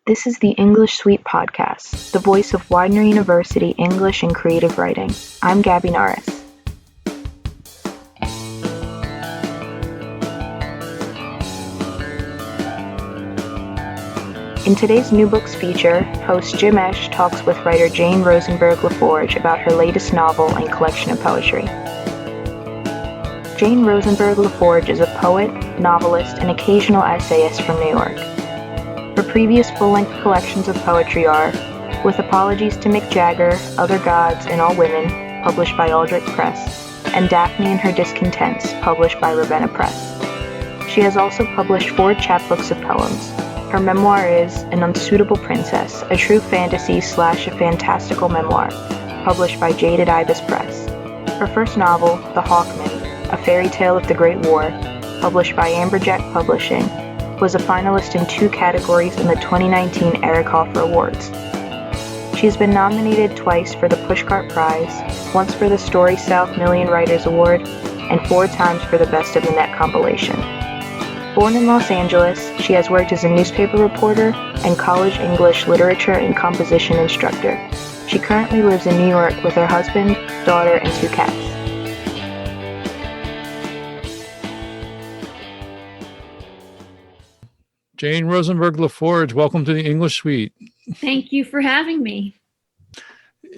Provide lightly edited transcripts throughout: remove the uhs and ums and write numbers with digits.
This is the English Suite podcast, the voice of Widener University English and Creative Writing. I'm Gabby Norris. In today's New Books feature, host Jim Esch talks with writer Jane Rosenberg LaForge about her latest novel and collection of poetry. Jane Rosenberg LaForge is a poet, novelist, and occasional essayist from New York. Her previous full-length collections of poetry are With Apologies to Mick Jagger, Other Gods, and All Women, published by Aldrich Press, and Daphne and Her Discontents, published by Ravenna Press. She has also published 4 chapbooks of poems. Her memoir is An Unsuitable Princess, a true fantasy / a fantastical memoir, published by Jaded Ibis Press. Her first novel, The Hawkman, a fairy tale of the Great War, published by Amberjack Publishing, was a finalist in 2 categories in the 2019 Eric Hoffer Awards. She has been nominated twice for the Pushcart Prize, once for the Story South Million Writers Award, and 4 times for the Best of the Net compilation. Born in Los Angeles, she has worked as a newspaper reporter and college English literature and composition instructor. She currently lives in New York with her husband, daughter, and 2 cats. Jane Rosenberg LaForge, welcome to the English Suite. Thank you for having me.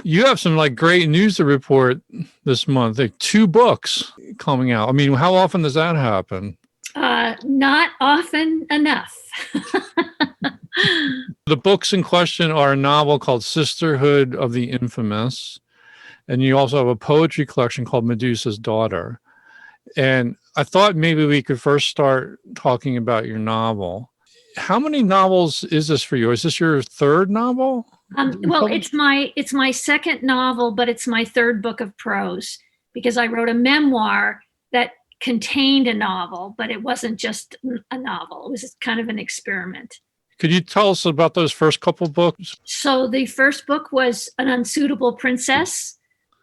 You have some great news to report this month. 2 books coming out. I mean, how often does that happen? Not often enough. The books in question are a novel called Sisterhood of the Infamous, and you also have a poetry collection called Medusas Daughter. And I thought maybe we could first start talking about your novel. How many novels is this for you? Is this your 3rd novel? Well, it's my second novel, but it's my 3rd book of prose because I wrote a memoir that contained a novel, but it wasn't just a novel. It was kind of an experiment. Could you tell us about those first couple books? So the first book was An Unsuitable Princess,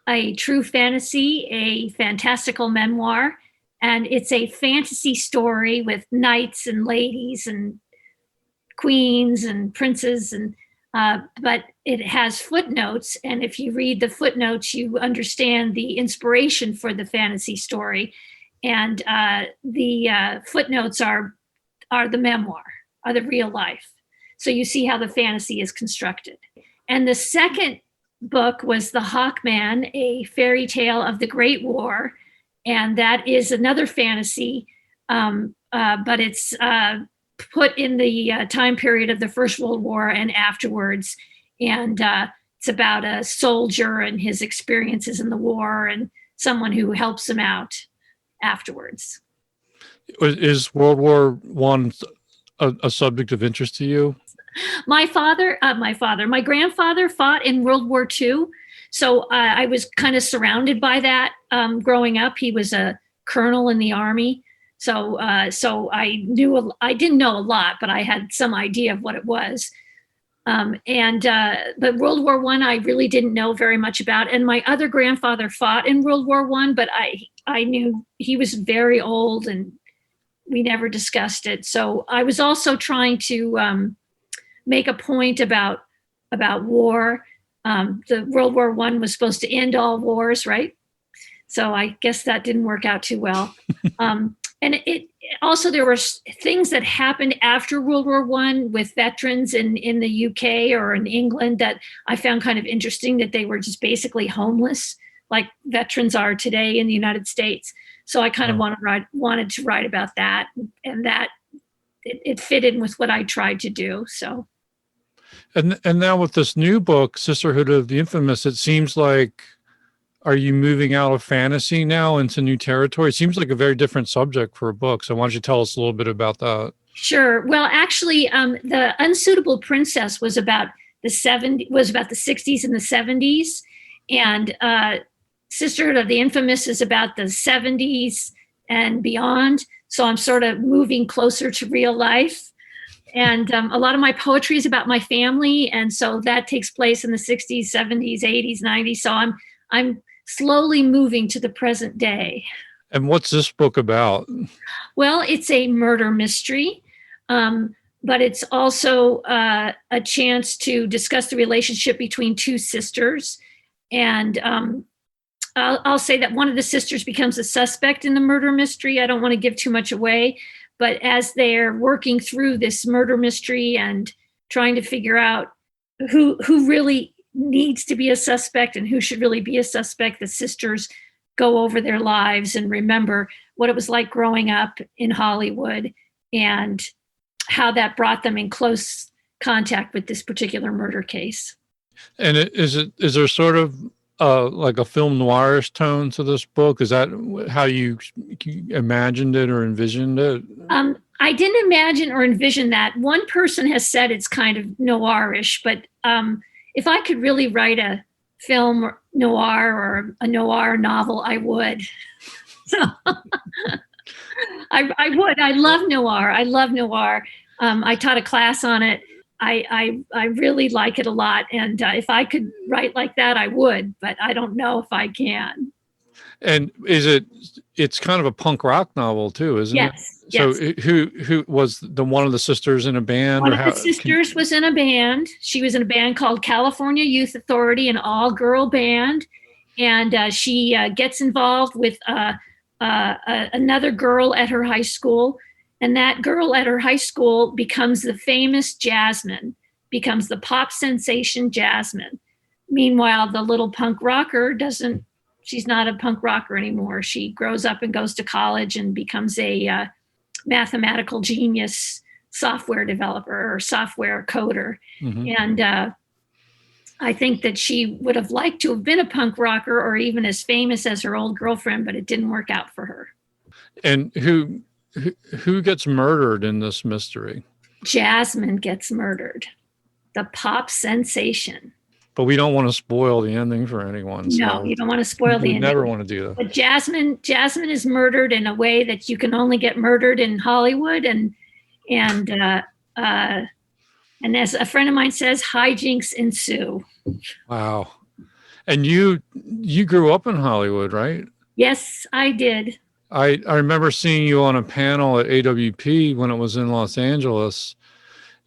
a true fantasy, a fantastical memoir, and it's a fantasy story with knights and ladies and queens and princes, and but it has footnotes, and if you read the footnotes, you understand the inspiration for the fantasy story. And the footnotes are the memoir, are the real life. So you see how the fantasy is constructed. And the second book was The Hawkman, a fairy tale of the Great War. And that is another fantasy, but it's put in the time period of the First World War and afterwards. And it's about a soldier and his experiences in the war and someone who helps him out afterwards. Is World War I a subject of interest to you? My grandfather fought in World War II. So I was kind of surrounded by that growing up. He was a colonel in the Army. So I didn't know a lot, but I had some idea of what it was. But World War I really didn't know very much about. And my other grandfather fought in World War I, but I knew he was very old and we never discussed it. So I was also trying to make a point about war. The World War I was supposed to end all wars, right? So I guess that didn't work out too well. And it also, there were things that happened after World War I with veterans in the UK or in England that I found kind of interesting, that they were just basically homeless, like veterans are today in the United States. So I kind of wanted to write about that, and that it fit in with what I tried to do. So. And now with this new book, Sisterhood of the Infamous, it seems like, are you moving out of fantasy now into new territory? It seems like a very different subject for a book. So why don't you tell us a little bit about that? Sure. Well, actually, The Unsuitable Princess was about the 60s and the 70s. And Sisterhood of the Infamous is about the 70s and beyond. So I'm sort of moving closer to real life. And a lot of my poetry is about my family. And so that takes place in the 60s, 70s, 80s, 90s. So I'm slowly moving to the present day. And what's this book about? Well, it's a murder mystery. but it's also a chance to discuss the relationship between two sisters. And I'll say that one of the sisters becomes a suspect in the murder mystery. I don't want to give too much away, but as they're working through this murder mystery and trying to figure out who really needs to be a suspect and who should really be a suspect, the sisters go over their lives and remember what it was like growing up in Hollywood and how that brought them in close contact with this particular murder case. And is there sort of like a film noirish tone to this book? Is that how you imagined it or envisioned it? I didn't imagine or envision that. One person has said it's kind of noirish, but if I could really write a film noir or a noir novel, I would. So I would. I love noir. I taught a class on it. I really like it a lot. And if I could write like that, I would, but I don't know if I can. And it's kind of a punk rock novel too, isn't it? Yes. So who was one of the sisters in a band? One of the sisters was in a band. She was in a band called California Youth Authority, an all-girl band. And she gets involved with another girl at her high school. And that girl at her high school becomes the famous Jasmine, becomes the pop sensation Jasmine. Meanwhile, the little punk rocker she's not a punk rocker anymore. She grows up and goes to college and becomes a mathematical genius software developer or software coder. Mm-hmm. And I think that she would have liked to have been a punk rocker or even as famous as her old girlfriend, but it didn't work out for her. And who gets murdered in this mystery? Jasmine gets murdered. The pop sensation. But we don't want to spoil the ending for anyone. So no, you don't want to spoil the ending. Never want to do that. But Jasmine is murdered in a way that you can only get murdered in Hollywood, and as a friend of mine says, hijinks ensue. Wow. And you grew up in Hollywood, right? Yes, I did. I remember seeing you on a panel at AWP when it was in Los Angeles.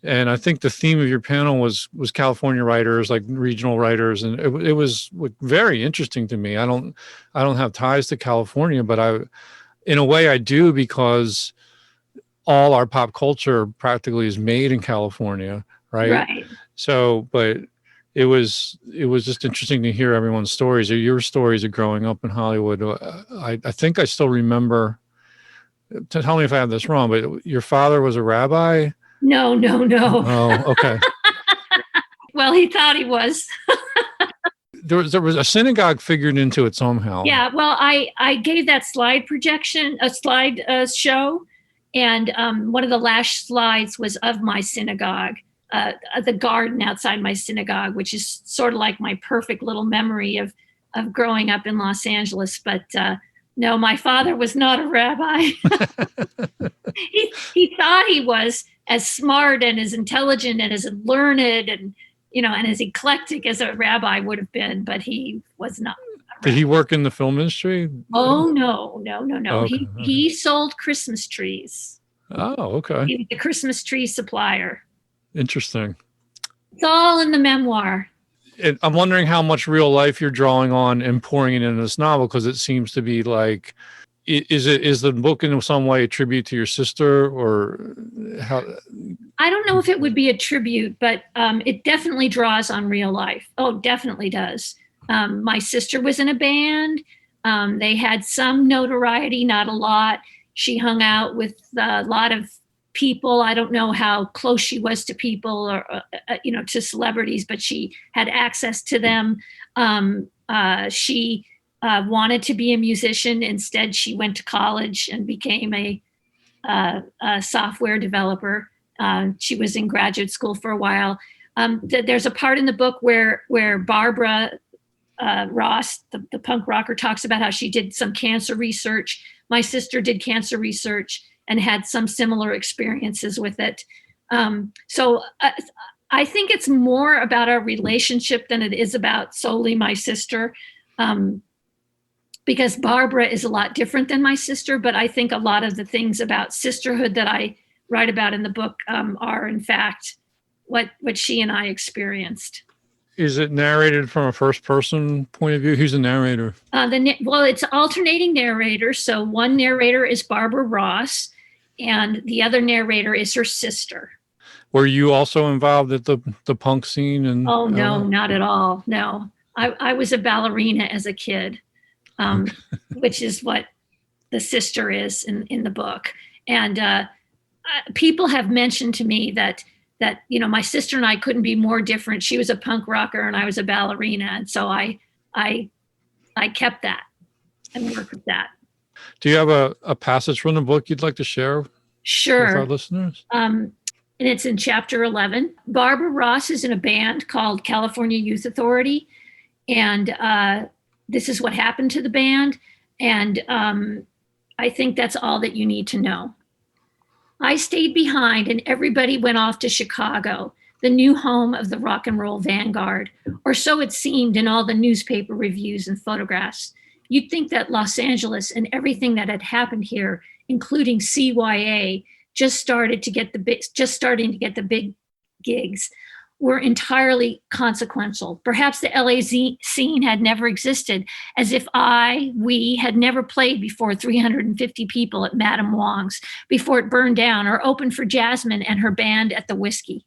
And I think the theme of your panel was California writers, like regional writers. And it was very interesting to me. I don't have ties to California, but in a way I do, because all our pop culture practically is made in California. Right. So, but it was just interesting to hear everyone's stories, or your stories of growing up in Hollywood. I think I still remember, tell me if I have this wrong, but your father was a rabbi? No. Oh, okay. Well, he thought he was. There was a synagogue figured into it somehow. Yeah, well, I gave that slide show, and one of the last slides was of my synagogue, the garden outside my synagogue, which is sort of like my perfect little memory of growing up in Los Angeles. But no, my father was not a rabbi. He thought he was as smart and as intelligent and as learned and and as eclectic as a rabbi would have been, but he was not. Did he work in the film industry? Oh, no. Okay. He sold Christmas trees. Oh, okay. He was a Christmas tree supplier. Interesting. It's all in the memoir. I'm wondering how much real life you're drawing on and pouring it into this novel, because it seems to be like, is the book in some way a tribute to your sister, or how? I don't know if it would be a tribute, but it definitely draws on real life. Oh, definitely does. My sister was in a band. They had some notoriety, not a lot. She hung out with a lot of people. I don't know how close she was to people or, to celebrities, but she had access to them. She wanted to be a musician. Instead, she went to college and became a software developer. She was in graduate school for a while. There's a part in the book where Barbara Ross, the punk rocker, talks about how she did some cancer research. My sister did cancer research and had some similar experiences with it. So I think it's more about our relationship than it is about solely my sister. Because Barbara is a lot different than my sister, but I think a lot of the things about sisterhood that I write about in the book are in fact what she and I experienced. Is it narrated from a first person point of view? Who's the narrator? Well, it's alternating narrators. So one narrator is Barbara Ross, and the other narrator is her sister. Were you also involved at the punk scene? And oh no, not at all. No, I was a ballerina as a kid, which is what the sister is in the book. And people have mentioned to me that my sister and I couldn't be more different. She was a punk rocker and I was a ballerina, and so I kept that and worked with that. Do you have a passage from the book you'd like to share? Sure. With our listeners? And it's in chapter 11. Barbara Ross is in a band called California Youth Authority, and this is what happened to the band. And I think that's all that you need to know. I stayed behind and everybody went off to Chicago, the new home of the rock and roll vanguard, or so it seemed in all the newspaper reviews and photographs. You'd think that Los Angeles and everything that had happened here, including CYA, just starting to get the big gigs, were entirely consequential. Perhaps the LA scene had never existed, as if we had never played before 350 people at Madame Wong's before it burned down, or opened for Jasmine and her band at the Whiskey.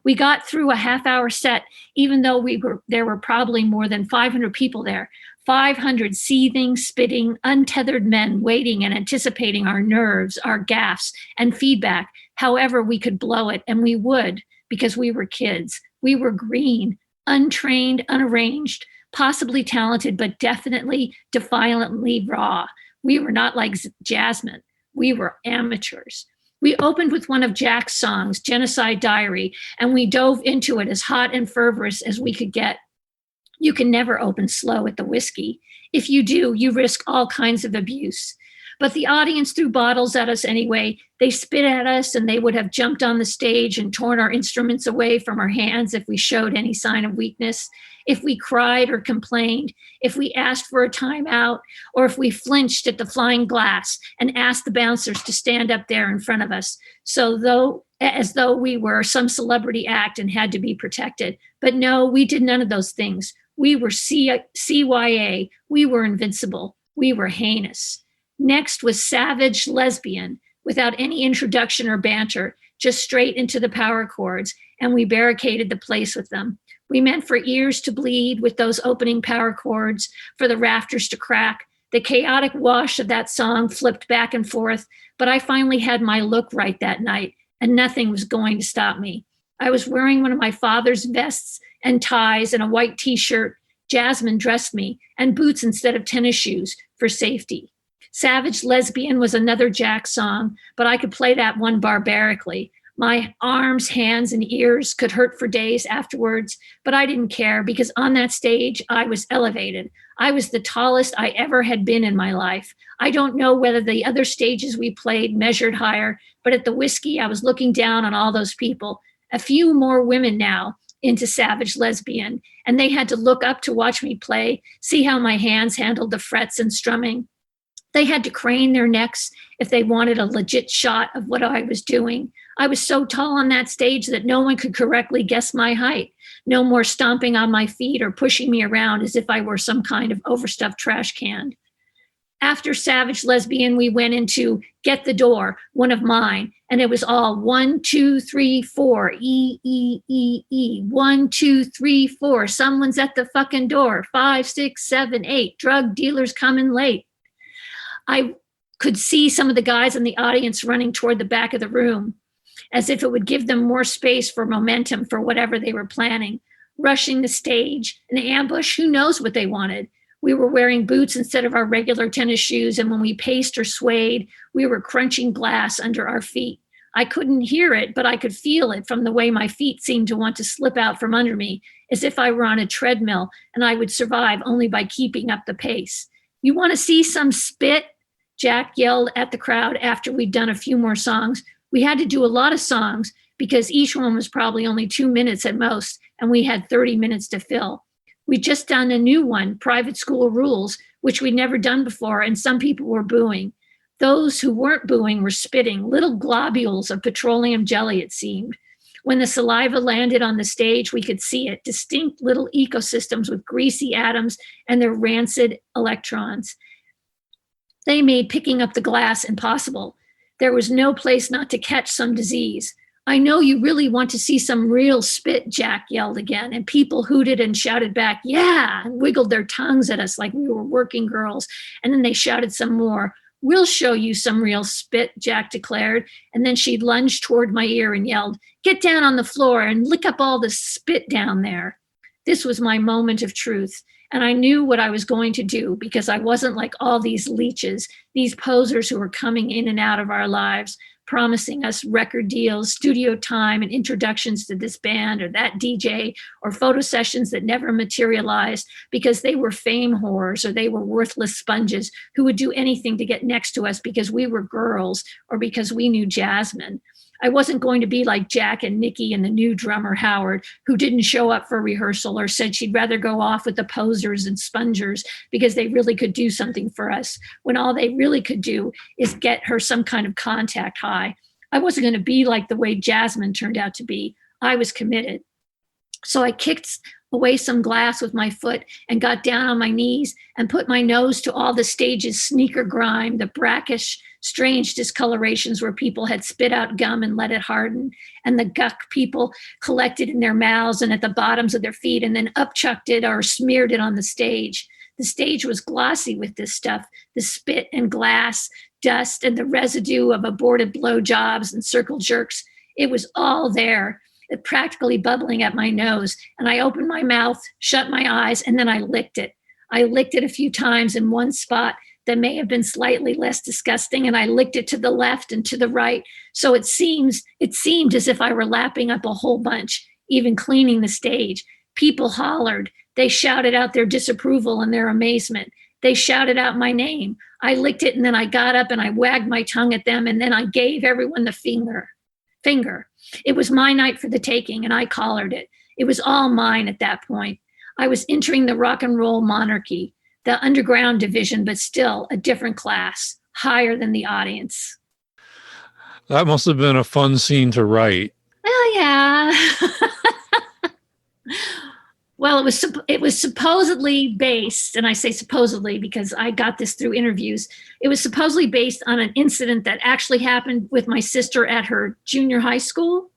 We got through a half-hour set, even though there were probably more than 500 people there. 500 seething, spitting, untethered men waiting and anticipating our nerves, our gaffes, and feedback, however we could blow it, and we would, because we were kids. We were green, untrained, unarranged, possibly talented, but definitely defiantly raw. We were not like Jasmine. We were amateurs. We opened with one of Jack's songs, Genocide Diary, and we dove into it as hot and fervorous as we could get. You can never open slow at the Whiskey. If you do, you risk all kinds of abuse. But the audience threw bottles at us anyway. They spit at us, and they would have jumped on the stage and torn our instruments away from our hands if we showed any sign of weakness, if we cried or complained, if we asked for a timeout, or if we flinched at the flying glass and asked the bouncers to stand up there in front of us, as though we were some celebrity act and had to be protected. But no, we did none of those things. We were CYA. We were invincible. We were heinous. Next was Savage Lesbian, without any introduction or banter, just straight into the power chords, and we barricaded the place with them. We meant for ears to bleed with those opening power chords, for the rafters to crack. The chaotic wash of that song flipped back and forth, but I finally had my look right that night, and nothing was going to stop me. I was wearing one of my father's vests and ties and a white t-shirt. Jasmine dressed me, and boots instead of tennis shoes for safety. Savage Lesbian was another Jack song, but I could play that one barbarically. My arms, hands, and ears could hurt for days afterwards, but I didn't care because on that stage, I was elevated. I was the tallest I ever had been in my life. I don't know whether the other stages we played measured higher, but at the Whiskey, I was looking down on all those people. A few more women now into Savage Lesbian, and they had to look up to watch me play, see how my hands handled the frets and strumming. They had to crane their necks if they wanted a legit shot of what I was doing. I was so tall on that stage that no one could correctly guess my height. No more stomping on my feet or pushing me around as if I were some kind of overstuffed trash can. After Savage Lesbian, we went into Get the Door, one of mine, and it was all 1, 2, 3, 4, E, E, E, E, 1, 2, 3, 4, someone's at the fucking door, 5, 6, 7, 8, drug dealers coming late. I could see some of the guys in the audience running toward the back of the room, as if it would give them more space for momentum for whatever they were planning. Rushing the stage, an ambush, who knows what they wanted. We were wearing boots instead of our regular tennis shoes, and when we paced or swayed, we were crunching glass under our feet. I couldn't hear it, but I could feel it from the way my feet seemed to want to slip out from under me, as if I were on a treadmill, and I would survive only by keeping up the pace. You want to see some spit? Jack yelled at the crowd after we'd done a few more songs. We had to do a lot of songs because each one was probably only 2 minutes at most, and we had 30 minutes to fill. We'd just done a new one, Private School Rules, which we'd never done before, and some people were booing. Those who weren't booing were spitting, little globules of petroleum jelly, it seemed. When the saliva landed on the stage, we could see it, distinct little ecosystems with greasy atoms and their rancid electrons. They made picking up the glass impossible. There was no place not to catch some disease. I know you really want to see some real spit, Jack yelled again, and people hooted and shouted back, yeah, and wiggled their tongues at us like we were working girls. And then they shouted some more. We'll show you some real spit, Jack declared. And then she lunged toward my ear and yelled, get down on the floor and lick up all the spit down there. This was my moment of truth. And I knew what I was going to do because I wasn't like all these leeches, these posers who were coming in and out of our lives, promising us record deals, studio time, and introductions to this band or that DJ, or photo sessions that never materialized because they were fame whores or they were worthless sponges who would do anything to get next to us because we were girls or because we knew Jasmine. I wasn't going to be like Jack and Nikki and the new drummer, Howard, who didn't show up for rehearsal or said she'd rather go off with the posers and spongers because they really could do something for us, when all they really could do is get her some kind of contact high. I wasn't going to be like the way Jasmine turned out to be. I was committed. So I kicked away some glass with my foot and got down on my knees and put my nose to all the stage's sneaker grime, the brackish, strange discolorations where people had spit out gum and let it harden, and the guck people collected in their mouths and at the bottoms of their feet and then upchucked it or smeared it on the stage. The stage was glossy with this stuff, the spit and glass, dust, and the residue of aborted blowjobs and circle jerks. It was all there, practically bubbling at my nose. And I opened my mouth, shut my eyes, and then I licked it. I licked it a few times in one spot that may have been slightly less disgusting, and I licked it to the left and to the right. So it seemed as if I were lapping up a whole bunch, even cleaning the stage. People hollered. They shouted out their disapproval and their amazement. They shouted out my name. I licked it, and then I got up and I wagged my tongue at them, and then I gave everyone the finger. It was my night for the taking, and I collared it. It was all mine at that point. I was entering the rock and roll monarchy, the underground division, but still a different class, higher than the audience. That must have been a fun scene to write. Well, yeah. Well, it was supposedly based, and I say supposedly because I got this through interviews. It was supposedly based on an incident that actually happened with my sister at her junior high school.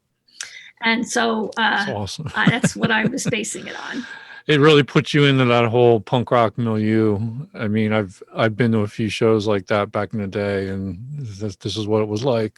And so that's awesome. That's what I was basing it on. It really puts you into that whole punk rock milieu. I mean, I've been to a few shows like that back in the day, and this is what it was like.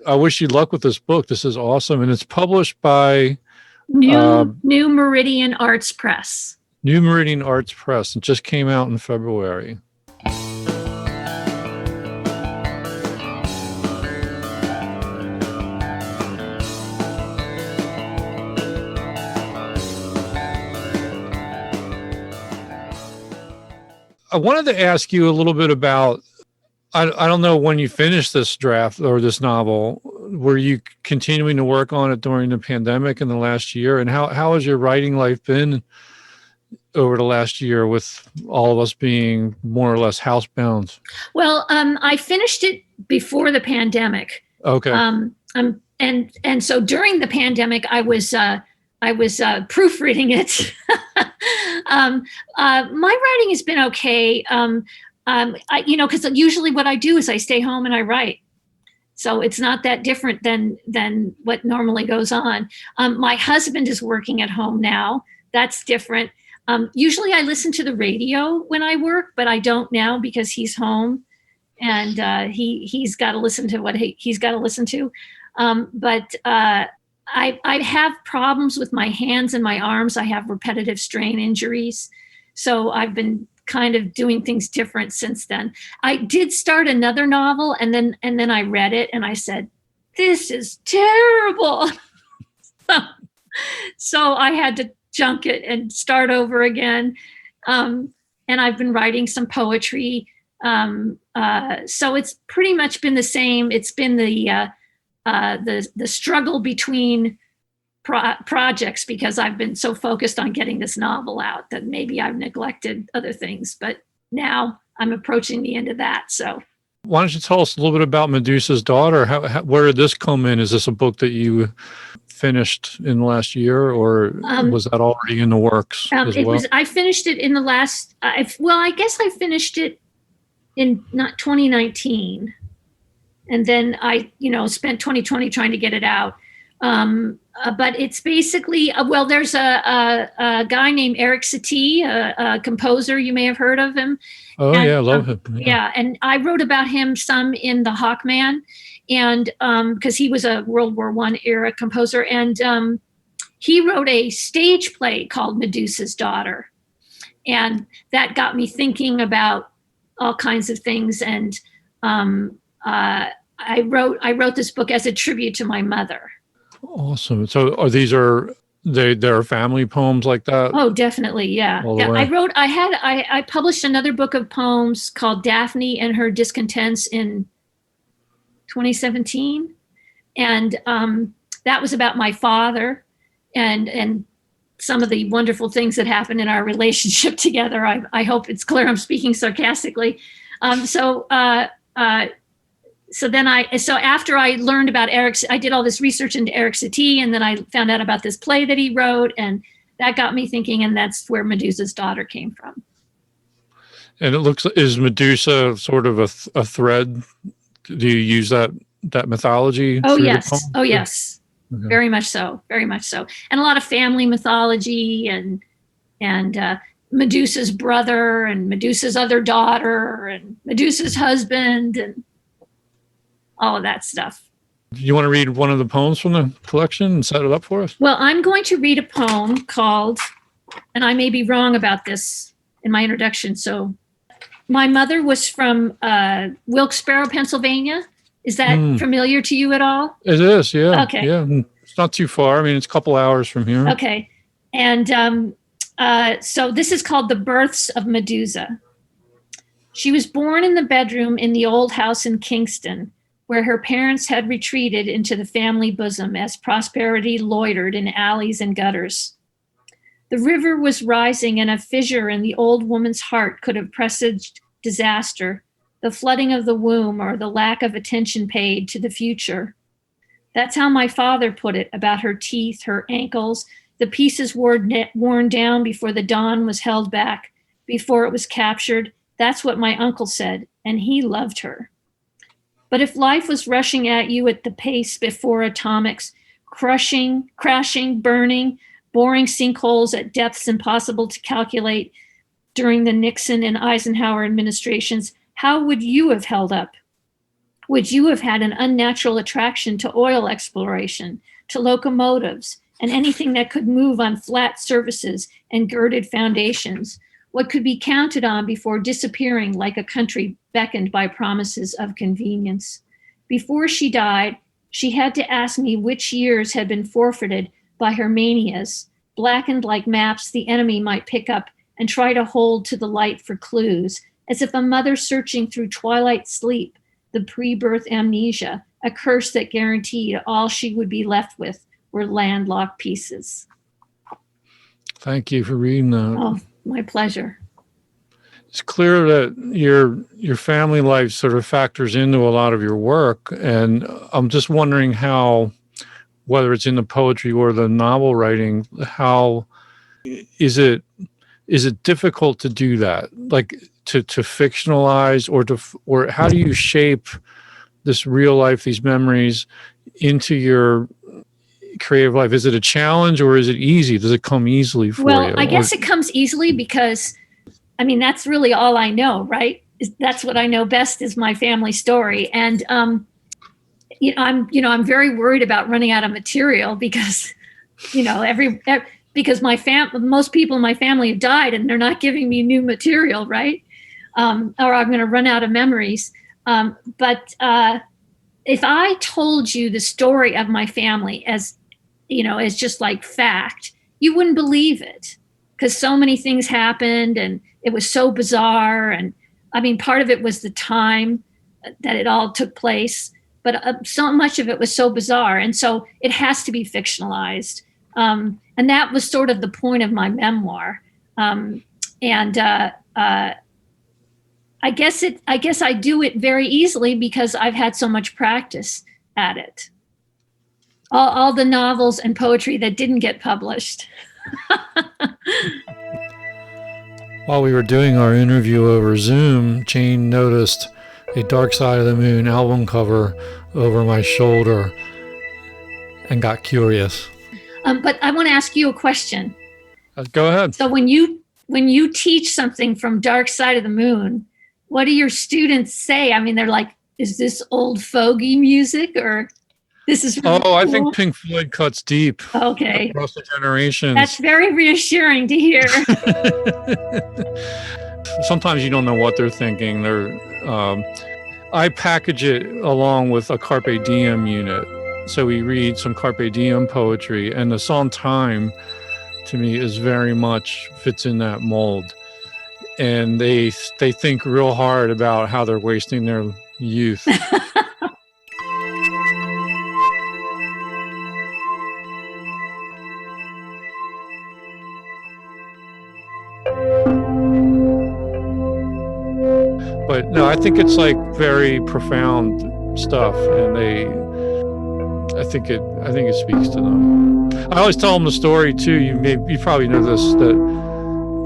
I wish you luck with this book. This is awesome. And it's published by New Meridian Arts Press. New Meridian Arts Press. It just came out in February. I wanted to ask you a little bit about, I don't know when you finished this draft or this novel. Were you continuing to work on it during the pandemic in the last year? And how has your writing life been over the last year with all of us being more or less housebound? Well, I finished it before the pandemic. Okay. And so during the pandemic, I was proofreading it. My writing has been okay. Because usually what I do is I stay home and I write. So it's not that different than what normally goes on. My husband is working at home now. That's different. Usually I listen to the radio when I work, but I don't now because he's home and he's got to listen to what he's got to listen to. But I have problems with my hands and my arms. I have repetitive strain injuries. So I've been kind of doing things different since then. I did start another novel, and then I read it and I said, this is terrible. So I had to junk it and start over again. And I've been writing some poetry. So it's pretty much been the same. It's been the struggle between projects, because I've been so focused on getting this novel out that maybe I've neglected other things. But now I'm approaching the end of that. So why don't you tell us a little bit about Medusas Daughter? Where did this come in? Is this a book that you finished in the last year, or was that already in the works as well? I finished it in the last, I guess I finished it in 2019. And then I, spent 2020 trying to get it out. But it's basically, there's a guy named Eric Satie, a composer. You may have heard of him. Oh, and, yeah, I love him. Yeah, and I wrote about him some in The Hawkman, and because he was a World War I era composer. And he wrote a stage play called Medusas Daughter. And that got me thinking about all kinds of things. And I wrote this book as a tribute to my mother. Awesome. So there are family poems like that? Oh, definitely. Yeah. I published another book of poems called Daphne and Her Discontents in 2017. And that was about my father and some of the wonderful things that happened in our relationship together. I hope it's clear I'm speaking sarcastically. So after I learned about Eric, I did all this research into Eric Satie, and then I found out about this play that he wrote, and that got me thinking, and that's where Medusa's Daughter came from. And is Medusa sort of a thread? Do you use that mythology? Oh, yes. Oh, yes. Okay. Very much so. Very much so. And a lot of family mythology and Medusa's brother and Medusa's other daughter and Medusa's husband and all of that stuff. Do you want to read one of the poems from the collection and set it up for us? Well, I'm going to read a poem called, and I may be wrong about this in my introduction. So my mother was from Wilkes-Barre, Pennsylvania. Is that familiar to you at all? It is, yeah. Okay. Yeah, it's not too far. I mean, it's a couple hours from here. Okay. And so this is called The Births of Medusa. She was born in the bedroom in the old house in Kingston, where her parents had retreated into the family bosom as prosperity loitered in alleys and gutters. The river was rising, and a fissure in the old woman's heart could have presaged disaster, the flooding of the womb, or the lack of attention paid to the future. That's how my father put it about her teeth, her ankles, the pieces worn down before the dawn was held back, before it was captured. That's what my uncle said, and he loved her. But if life was rushing at you at the pace before atomics, crashing, burning, boring sinkholes at depths impossible to calculate during the Nixon and Eisenhower administrations, how would you have held up? Would you have had an unnatural attraction to oil exploration, to locomotives, and anything that could move on flat surfaces and girded foundations? What could be counted on before disappearing like a country beckoned by promises of convenience? Before she died, she had to ask me which years had been forfeited by her manias, blackened like maps the enemy might pick up and try to hold to the light for clues, as if a mother searching through twilight sleep, the pre-birth amnesia, a curse that guaranteed all she would be left with were landlocked pieces. Thank you for reading that. Oh, my pleasure. It's clear that your family life sort of factors into a lot of your work, and I'm just wondering how, whether it's in the poetry or the novel writing, how is it difficult to do that, like to fictionalize, or how do you shape this real life, these memories, into your creative life? Is it a challenge or is it easy? Does it come easily for you? Well, I guess it comes easily because, I mean, that's really all I know, right? That's what I know best is my family story. And, I'm very worried about running out of material because, because most people in my family have died and they're not giving me new material, right? Or I'm going to run out of memories. But if I told you the story of my family as just like fact, you wouldn't believe it, because so many things happened and it was so bizarre. And I mean, part of it was the time that it all took place, but so much of it was so bizarre. And so it has to be fictionalized. And that was sort of the point of my memoir. I guess I do it very easily because I've had so much practice at it. All the novels and poetry that didn't get published. While we were doing our interview over Zoom, Jane noticed a Dark Side of the Moon album cover over my shoulder and got curious. But I want to ask you a question. Go ahead. So when you teach something from Dark Side of the Moon, what do your students say? I mean, they're like, is this old fogey music, or this is really cool? I think Pink Floyd cuts deep. Okay. Across the generations. That's very reassuring to hear. Sometimes you don't know what they're thinking. I package it along with a Carpe Diem unit. So we read some Carpe Diem poetry, and the song Time, to me, is very much fits in that mold. And they think real hard about how they're wasting their youth. But no, I think it's like very profound stuff, and I think it speaks to them. I always tell them the story too. You probably know this, that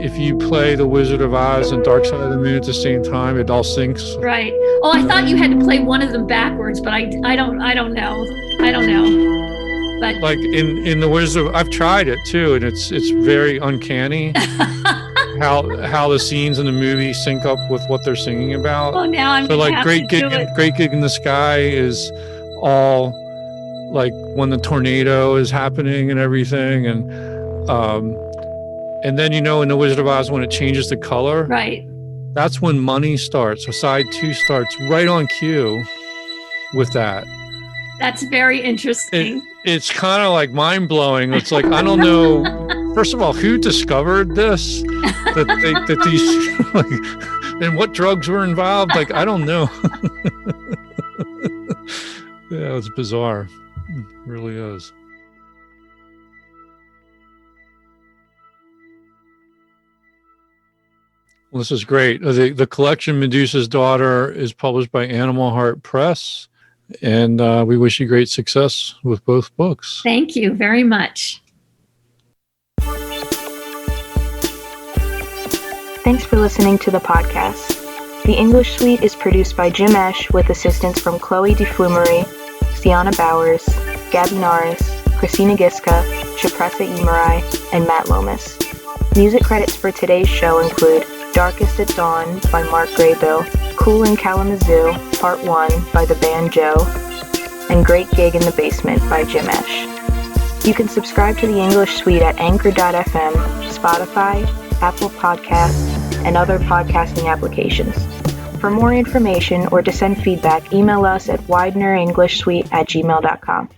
if you play The Wizard of Oz and Dark Side of the Moon at the same time, it all syncs. Right. Oh, I thought you had to play one of them backwards, but I don't know. But like in The Wizard of, I've tried it too, and it's very uncanny how the scenes in the movie sync up with what they're singing about. Oh, now I'm so like Great Gig in the Sky is all like when the tornado is happening and everything, and then in The Wizard of Oz, when it changes the color, right, that's when Money starts. So side 2 starts right on cue with that. That's very interesting. It's kind of like mind blowing. It's like, I don't know. First of all, who discovered this? That these like, and what drugs were involved? Like, I don't know. Yeah, it's bizarre. It really is. Well, this is great. The collection Medusas Daughter is published by Animal Heart Press, and we wish you great success with both books. Thank you very much. Thanks for listening to the podcast. The English Suite is produced by Jim Esch with assistance from Chloe DeFlumery, Stiana Bowers, Gabby Nares, Christina Giska, Shapressa Imarai, and Matt Lomas. Music credits for today's show include Darkest at Dawn by Mark Graybill, Cool in Kalamazoo, Part 1 by the band Joe, and Great Gig in the Basement by Jim Esch. You can subscribe to the English Suite at Anchor.fm, Spotify, Apple Podcasts, and other podcasting applications. For more information or to send feedback, email us at widenerenglishsuite@gmail.com.